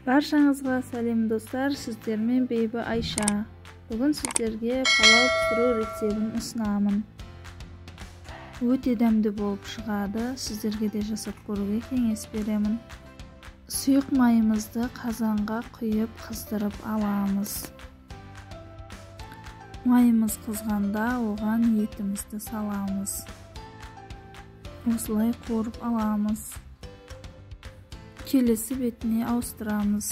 Barşаңызға сәлем достар, сіздермен Бейбі Айша. Бүгін сіздерге палау пісіру рецебін ұсынамын. Өте дәмді болып шығады, сіздерге де жасап көруге кеңес беремін. Сұйық майымызды қазанға құйып қыздырып аламыз. Майымыз қызғанда оған етімізді саламыз. Осылай қуырып аламыз. Келесі бетіне ауыстырамыз.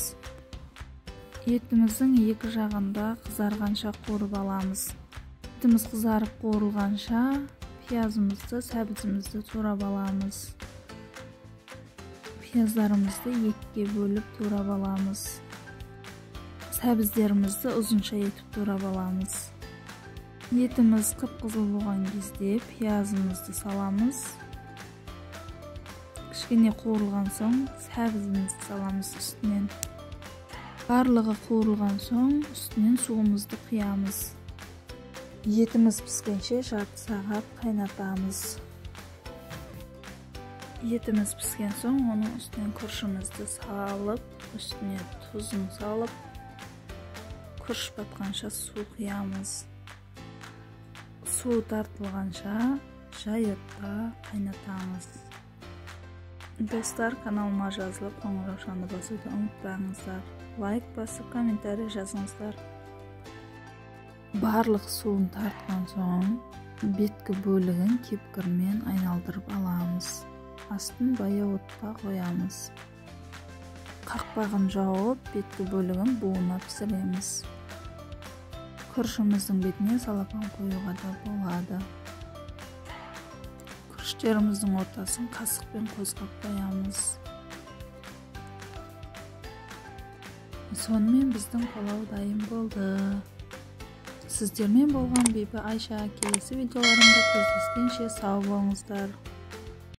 Етіміздің екі жағында қызарғанша қуырып аламыз. Етіміз қызарып қуырылғанша пиязымызды, сәбізімізді турап аламыз. Пияздарымызды екіге бөліп турап аламыз. Сәбіздерімізді ұзынша етіп турап аламыз. Етіміз қып-қызыл болған кезде пиязымызды саламыз. Кішкене қуырылған соң сәбізімізді саламыз үстінен. Барлығы қуырылған соң үстінен суымызды құямыз. Етіміз піскенше жарты сағат қайнатамыз. Етіміз піскен соң оның үстінен күрішімізді салып, үстіне тұзын салып, күріш батқанша су құямыз. Су тартылғанша жай отта қайнатамыз. Достар, каналыма жазылып, қоңыраушаны басуды ұмытпаңыздар. Лайк басып, комментарий жазыңыздар. Барлық суын тартқан соң беткі бөлігін кепкірмен айналдырып аламыз. Астын баяу отқа қоямыз. Қақпағын жауып, беткі бөлігін буына пісіреміз. Күрішіміздің бетіне салапан қоюға да болады. Күріштеріміздің ортасын қасықпен қозғап қоямыз. Сонымен біздің палау дайын болды. Сіздермен болған Бейбі Айша. Келесі видеоларымда кездескенше сау болыңыздар.